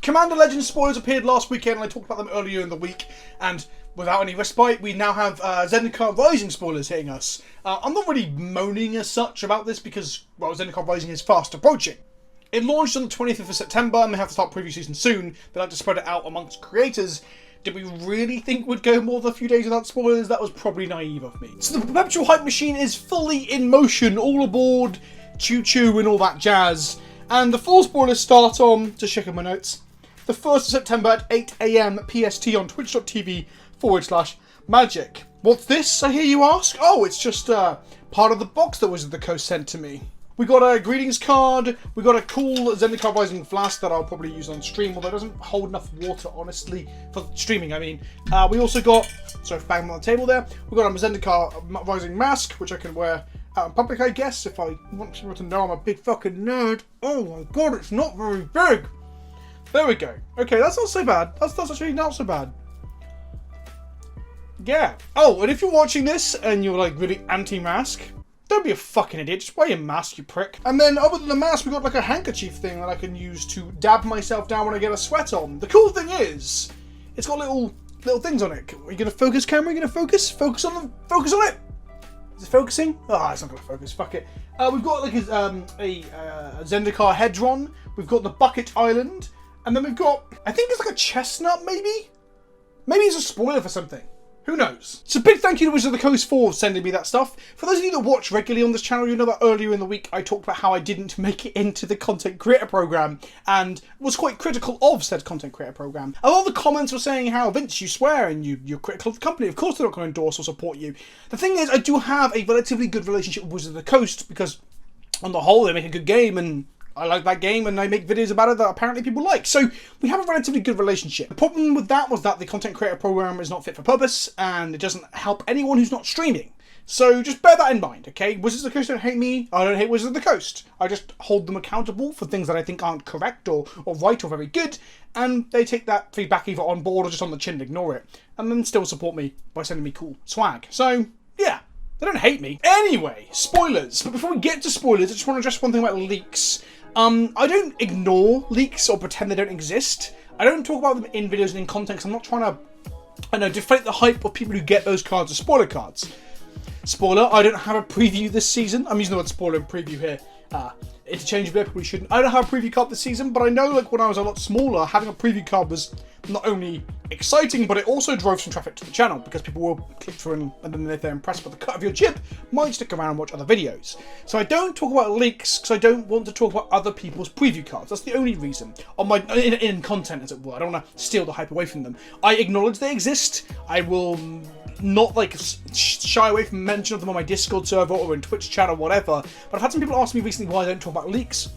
Commander Legends spoilers appeared last weekend, and I talked about them earlier in the week, and without any respite, we now have Zendikar Rising spoilers hitting us. I'm not really moaning as such about this because, well, Zendikar Rising is fast approaching. It launched on the 20th of September, and they have to start preview season soon. They like to spread it out amongst creators. Did we really think we'd go more than a few days without spoilers? That was probably naive of me. So the perpetual hype machine is fully in motion, all aboard, choo-choo and all that jazz. And the full spoilers start on, just checking my notes, the 1st of September at 8 AM PST on twitch.tv/magic. What's this, I hear you ask? Oh, it's just part of the box that Wizard of the Coast sent to me. We got a greetings card, we got a cool Zendikar Rising flask that I'll probably use on stream, although it doesn't hold enough water, honestly, for streaming, I mean. We also got, sorry for banging on the table there, we got a Zendikar Rising mask, which I can wear out in public, I guess, if I want people to know I'm a big fucking nerd. Oh my god, it's not very big! There we go. Okay, that's not so bad. That's actually not so bad. Yeah. Oh, and if you're watching this and you're like really anti-mask, don't be a fucking idiot, just wear your mask, you prick. And then other than the mask, we got like a handkerchief thing that I can use to dab myself down when I get a sweat on. The cool thing is, it's got little things on it. Are you gonna focus, camera? Are you gonna focus? Focus on it! Is it focusing? Oh, it's not gonna focus, fuck it. We've got like a Zendikar Hedron, we've got the Bucket Island, and then we've got, I think it's like a chestnut maybe? Maybe it's a spoiler for something. Who knows? So big thank you to Wizard of the Coast for sending me that stuff. For those of you that watch regularly on this channel, you know that earlier in the week I talked about how I didn't make it into the content creator program and was quite critical of said content creator program. A lot of the comments were saying how, Vince, you swear and you're critical of the company. Of course they're not going to endorse or support you. The thing is, I do have a relatively good relationship with Wizard of the Coast because on the whole they make a good game and I like that game and I make videos about it that apparently people like. So we have a relatively good relationship. The problem with that was that the content creator program is not fit for purpose and it doesn't help anyone who's not streaming. So just bear that in mind, okay? Wizards of the Coast don't hate me. I don't hate Wizards of the Coast. I just hold them accountable for things that I think aren't correct or right or very good. And they take that feedback either on board or just on the chin and ignore it. And then still support me by sending me cool swag. So, yeah. They don't hate me. Anyway, spoilers. But before we get to spoilers, I just want to address one thing about leaks. I don't ignore leaks or pretend they don't exist. I don't talk about them in videos and in content because I'm not trying to, I know, deflate the hype of people who get those cards as spoiler cards. Spoiler, I don't have a preview this season. I'm using the word spoiler and preview here. Interchangeably, I probably shouldn't. I don't have a preview card this season, but I know like when I was a lot smaller, having a preview card was not only exciting, but it also drove some traffic to the channel because people will click through and then if they're impressed by the cut of your chip, might stick around and watch other videos. So I don't talk about leaks because I don't want to talk about other people's preview cards. That's the only reason. On my in content, as it were. I don't want to steal the hype away from them. I acknowledge they exist. I will not like shy away from mention of them on my Discord server or in Twitch chat or whatever. But I've had some people ask me recently why I don't talk about leaks.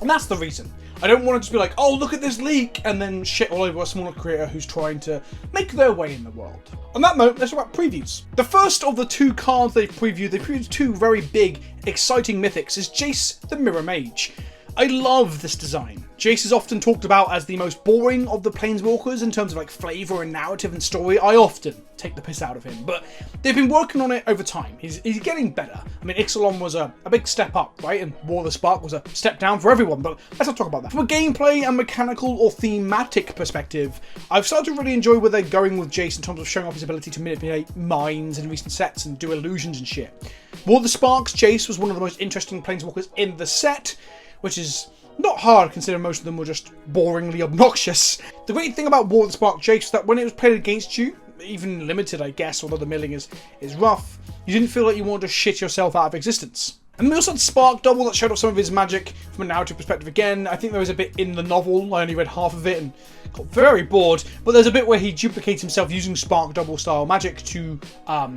And that's the reason. I don't want to just be like, oh, look at this leak, and then shit all over a smaller creator who's trying to make their way in the world. On that note, let's talk about previews. The first of the two cards they've previewed two very big, exciting mythics, is Jace the Mirror Mage. I love this design. Jace is often talked about as the most boring of the Planeswalkers in terms of like flavour and narrative and story. I often take the piss out of him, but they've been working on it over time. He's getting better. I mean, Ixalan was a big step up, right? And War of the Spark was a step down for everyone, but let's not talk about that. From a gameplay and mechanical or thematic perspective, I've started to really enjoy where they're going with Jace in terms of showing off his ability to manipulate minds in recent sets and do illusions and shit. War of the Spark's Jace was one of the most interesting Planeswalkers in the set, which is not hard considering most of them were just boringly obnoxious. The great thing about War of the Spark Jace is that when it was played against you, even limited I guess, although the milling is rough, you didn't feel like you wanted to shit yourself out of existence. And we also had Spark Double that showed off some of his magic from a narrative perspective again. I think there was a bit in the novel, I only read half of it and got very bored, but there's a bit where he duplicates himself using Spark Double style magic to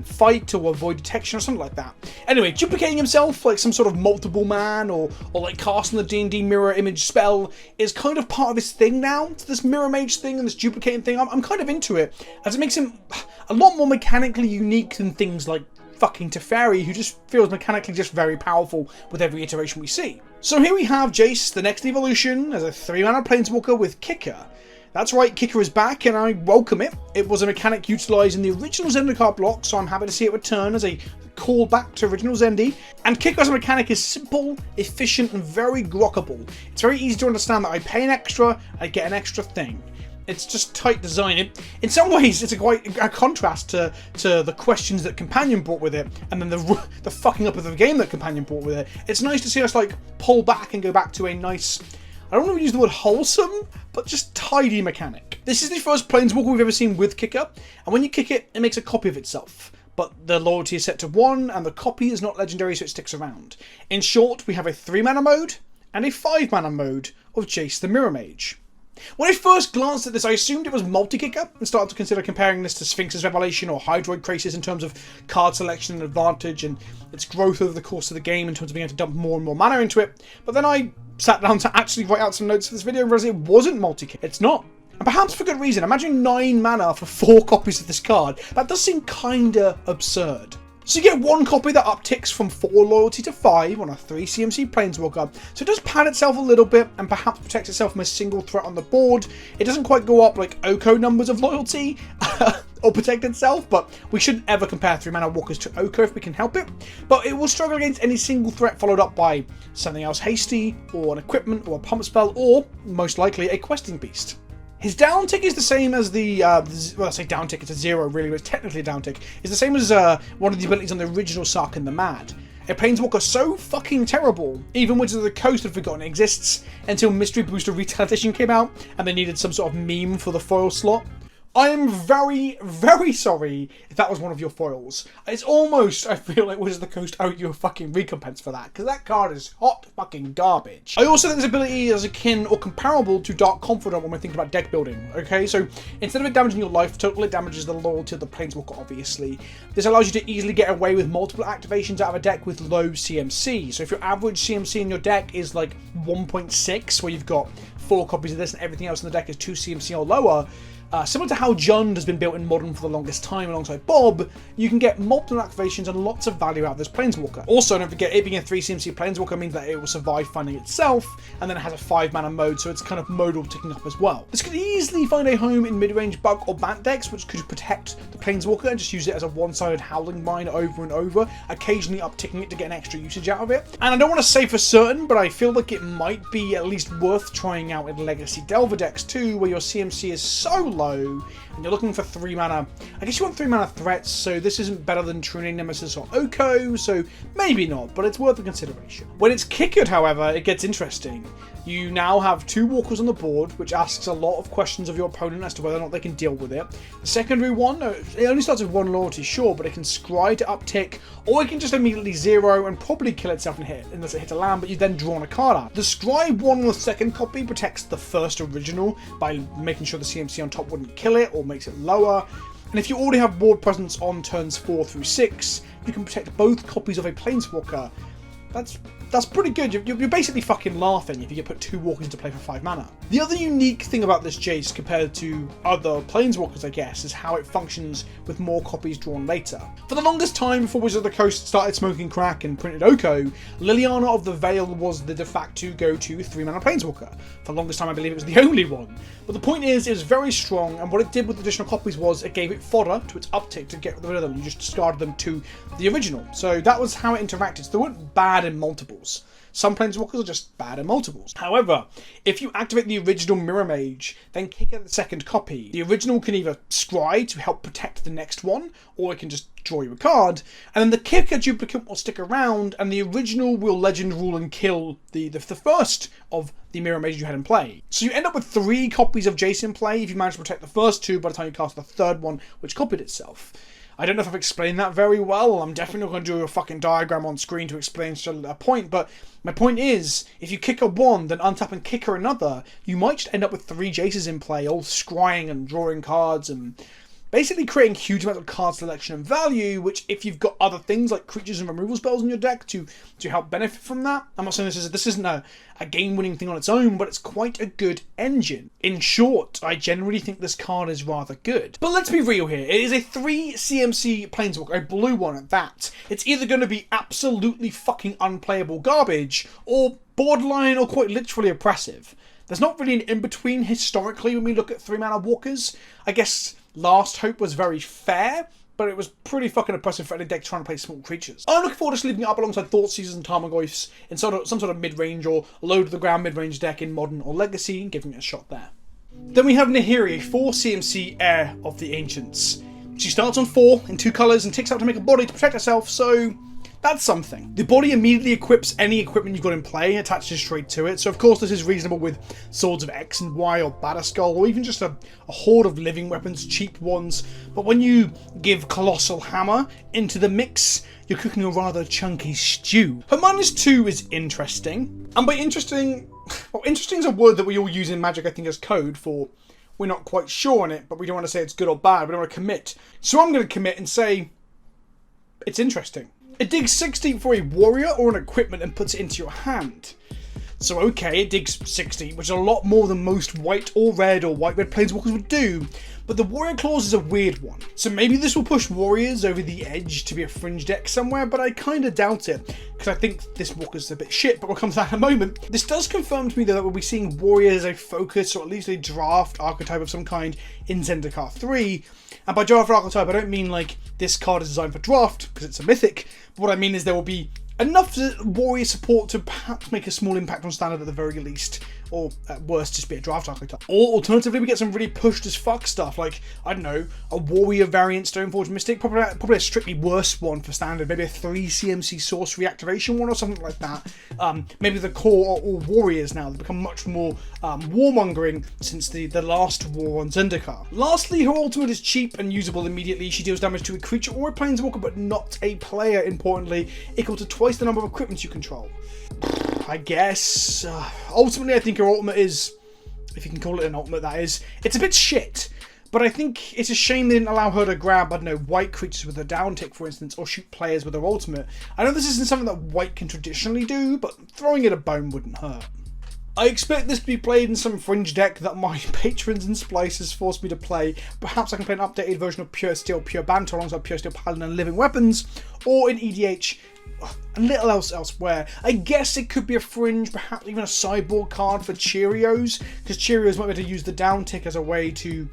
fight or avoid detection or something like that. Anyway, duplicating himself like some sort of multiple man or like casting the D&D mirror image spell is kind of part of his thing now. So this mirror mage thing and this duplicating thing, I'm kind of into it, as it makes him a lot more mechanically unique than things like fucking Teferi, who just feels mechanically just very powerful with every iteration we see. So here we have Jace, the next evolution, as a 3-mana Planeswalker with Kicker. That's right, Kicker is back, and I welcome it. It was a mechanic utilised in the original Zendikar block, so I'm happy to see it return as a callback to original Zendi. And Kicker as a mechanic is simple, efficient, and very grokkable. It's very easy to understand that I pay an extra, I get an extra thing. It's just tight design. In some ways, it's quite a contrast to the questions that Companion brought with it, and then the fucking up of the game that Companion brought with it. It's nice to see us like pull back and go back to a nice, I don't want to use the word wholesome, but just tidy mechanic. This is the first Planeswalker we've ever seen with Kicker, and when you kick it, it makes a copy of itself. But the loyalty is set to 1, and the copy is not legendary, so it sticks around. In short, we have a 3-mana mode and a 5-mana mode of Jace the Mirror Mage. When I first glanced at this, I assumed it was multi-kicker and started to consider comparing this to Sphinx's Revelation or Hydroid Crisis in terms of card selection and advantage and its growth over the course of the game in terms of being able to dump more and more mana into it. But then I sat down to actually write out some notes for this video and realised it wasn't multi-kicker. It's not. And perhaps for good reason. Imagine 9 mana for 4 copies of this card. That does seem kinda absurd. So you get 1 copy that upticks from 4 loyalty to 5 on a 3 CMC Planeswalker, so it does pad itself a little bit and perhaps protects itself from a single threat on the board. It doesn't quite go up like Oko numbers of loyalty or protect itself, but we shouldn't ever compare 3-mana walkers to Oko if we can help it. But it will struggle against any single threat followed up by something else hasty, or an equipment, or a pump spell, or most likely a questing beast. His down tick is the same as the, well, I say down tick, it's a 0 really, but it's technically a down tick. It's the same as one of the abilities on the original Sarkhan the Mad. A Planeswalker so fucking terrible, even Wizards of the Coast had forgotten it exists, until Mystery Booster Retail Edition came out, and they needed some sort of meme for the foil slot. I am very, very sorry if that was one of your foils. It's almost, I feel like Wizards of the Coast owe you a fucking recompense for that, because that card is hot fucking garbage. I also think this ability is akin or comparable to Dark Confidant when we're thinking about deck building, okay? So instead of it damaging your life total, it damages the loyalty of the Planeswalker, obviously. This allows you to easily get away with multiple activations out of a deck with low CMC. So if your average CMC in your deck is like 1.6, where you've got 4 copies of this and everything else in the deck is 2 CMC or lower, similar to how Jund has been built in Modern for the longest time alongside Bob, you can get multiple activations and lots of value out of this Planeswalker. Also, don't forget, it being a 3 CMC Planeswalker means that it will survive funding itself, and then it has a 5-mana mode, so it's kind of modal ticking up as well. This could easily find a home in mid-range Bug or Bat decks, which could protect the Planeswalker and just use it as a one-sided Howling Mine over and over, occasionally upticking it to get an extra usage out of it. And I don't want to say for certain, but I feel like it might be at least worth trying out in Legacy Delver decks too, where your CMC is so low, and you're looking for 3 mana. I guess you want 3 mana threats, so this isn't better than True Nemesis or Oko, so maybe not, but it's worth a consideration. When it's kickered, however, it gets interesting. You now have 2 walkers on the board, which asks a lot of questions of your opponent as to whether or not they can deal with it. The secondary one, it only starts with 1 loyalty, sure, but it can scry to uptick, or it can just immediately 0 and probably kill itself and hit, unless it hits a land, but you then draw on a card out. The scry 1 on the second copy protects the first original by making sure the CMC on top wouldn't kill it, or makes it lower. And if you already have board presence on turns 4 through 6, you can protect both copies of a Planeswalker. That's pretty good. You're basically fucking laughing if you get put 2 walkers into play for 5 mana. The other unique thing about this Jace compared to other Planeswalkers, I guess, is how it functions with more copies drawn later. For the longest time before Wizards of the Coast started smoking crack and printed Oko, Liliana of the Veil was the de facto go-to 3-mana Planeswalker. For the longest time I believe it was the only one. But the point is, it was very strong, and what it did with additional copies was it gave it fodder to its uptick to get rid of them. You just discarded them to the original. So that was how it interacted. So they weren't bad in multiples. Some Planeswalkers are just bad in multiples. However, if you activate the original Mirror Mage, then kick out the second copy, the original can either scry to help protect the next one, or it can just draw you a card, and then the kicker duplicate will stick around, and the original will legend rule and kill the first of the Mirror Mage you had in play. So you end up with 3 copies of Jace in play if you manage to protect the first 2 by the time you cast the third one, which copied itself. I don't know if I've explained that very well. I'm definitely not going to do a fucking diagram on screen to explain a point, but my point is, if you kick a 1, then untap and kick her another, you might just end up with 3 Jaces in play, all scrying and drawing cards and basically creating huge amounts of card selection and value, which if you've got other things like creatures and removal spells in your deck to help benefit from that. I'm not saying this isn't a game-winning thing on its own, but it's quite a good engine. In short, I generally think this card is rather good. But let's be real here. It is a 3 CMC Planeswalker, a blue one at that. It's either going to be absolutely fucking unplayable garbage, or borderline or quite literally oppressive. There's not really an in-between historically when we look at 3-mana walkers. I guess Last Hope was very fair, but it was pretty fucking oppressive for any deck trying to play small creatures. I'm looking forward to leaving it up alongside Thoughtseizers and Tarmogoyfs in some sort of mid-range or low-to-the-ground mid-range deck in Modern or Legacy, and giving it a shot there. Then we have Nahiri, a 4 CMC Heir of the Ancients. She starts on 4 in 2 colours and ticks out to make a body to protect herself, so that's something. The body immediately equips any equipment you've got in play and attaches straight to it, so of course this is reasonable with Swords of X and Y or Batterskull, or even just a horde of living weapons, cheap ones. But when you give Colossal Hammer into the mix, you're cooking a rather chunky stew. Her -2 is interesting, and by interesting, well, interesting is a word that we all use in Magic, I think, as code for we're not quite sure on it, but we don't want to say it's good or bad, we don't want to commit. So I'm going to commit and say it's interesting. It digs 60 for a warrior or an equipment and puts it into your hand. So okay, it digs 60, which is a lot more than most white or red planeswalkers would do, but the warrior clause is a weird one. So maybe this will push warriors over the edge to be a fringe deck somewhere, but I kind of doubt it, because I think this walker's a bit shit, but we'll come to that in a moment. This does confirm to me though that we'll be seeing warriors as a focus, or at least a draft archetype of some kind in Zendikar 3. And by draft archetype, I don't mean like this card is designed for draft, because it's a mythic, but what I mean is there will be enough warrior support to perhaps make a small impact on standard at the very least, or at worst just be a draft archetype. Or alternatively we get some really pushed as fuck stuff, like, I don't know, a warrior variant Stoneforge Mystic, probably a strictly worse one for standard, maybe a 3 CMC sorcery activation one or something like that. Maybe the core are all warriors now, they've become much more warmongering since the last war on Zendikar. Lastly, her ultimate is cheap and usable immediately. She deals damage to a creature or a planeswalker, but not a player, importantly, equal to twice the number of equipments you control. I guess. Ultimately, I think her ultimate is, if you can call it an ultimate, that is, it's a bit shit. But I think it's a shame they didn't allow her to grab, I don't know, white creatures with a down tick, for instance, or shoot players with her ultimate. I know this isn't something that white can traditionally do, but throwing it a bone wouldn't hurt. I expect this to be played in some fringe deck that my patrons and splicers forced me to play. Perhaps I can play an updated version of Pure Steel, Pure Banter alongside Pure Steel Paladin and Living Weapons, or in EDH, a little else elsewhere. I guess it could be a fringe, perhaps even a sideboard card for Cheerios, because Cheerios might be able to use the down tick as a way to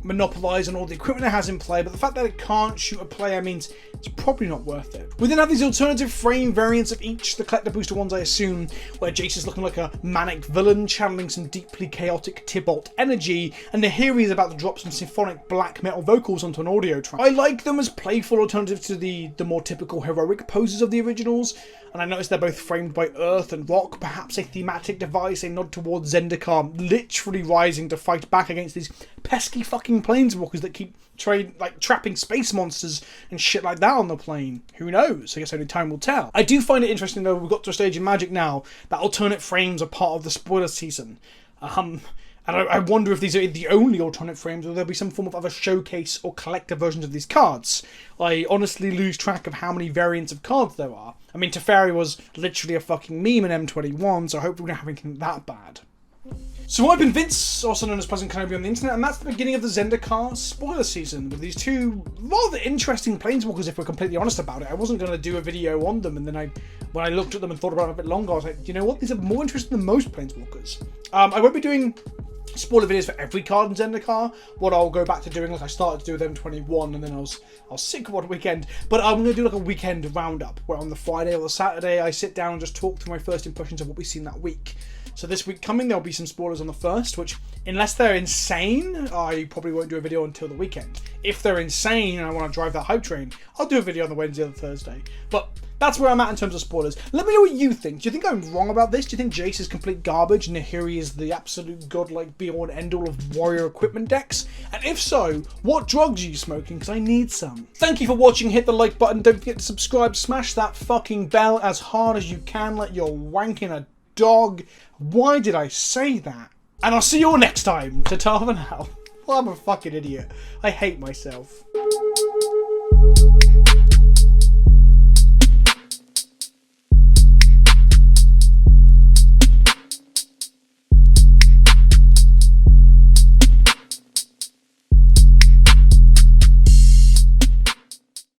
monopolize on all the equipment it has in play, but the fact that it can't shoot a player means it's probably not worth it. We then have these alternative frame variants of each, the collector booster ones I assume, where Jace is looking like a manic villain channeling some deeply chaotic Tybalt energy, and Nahiri is about to drop some symphonic black metal vocals onto an audio track. I like them as playful alternatives to the more typical heroic poses of the originals, and I noticed they're both framed by earth and rock, perhaps a thematic device, a nod towards Zendikar literally rising to fight back against these pesky fucking planeswalkers that keep trapping space monsters and shit like that on the plane. Who knows? I guess only time will tell. I do find it interesting though, we've got to a stage in Magic now that alternate frames are part of the spoiler season. And I wonder if these are the only alternate frames, or there'll be some form of other showcase or collector versions of these cards. I honestly lose track of how many variants of cards there are. I mean, Teferi was literally a fucking meme in M21, so hopefully we don't have anything that bad. So I've been Vince, also known as PleasantKenobi on the internet, and that's the beginning of the Zendikar spoiler season, with these two rather interesting planeswalkers, if we're completely honest about it. I wasn't going to do a video on them, and then when I looked at them and thought about them a bit longer, I was like, you know what, these are more interesting than most planeswalkers. I won't be doing spoiler videos for every card in Zendikar. What I'll go back to doing, like I started to do with M21, and then I was sick one weekend, but I'm going to do like a weekend roundup, where on the Friday or the Saturday I sit down and just talk through my first impressions of what we've seen that week. So this week coming, there'll be some spoilers on the first, which, unless they're insane, I probably won't do a video until the weekend. If they're insane and I want to drive that hype train, I'll do a video on the Wednesday or the Thursday. But that's where I'm at in terms of spoilers. Let me know what you think. Do you think I'm wrong about this? Do you think Jace is complete garbage and Nahiri is the absolute godlike be-all and end-all of warrior equipment decks? And if so, what drugs are you smoking? Because I need some. Thank you for watching. Hit the like button. Don't forget to subscribe. Smash that fucking bell as hard as you can. Like you're wanking a dog. Why did I say that? And I'll see you all next time. Ta-ta for now. Well, I'm a fucking idiot. I hate myself.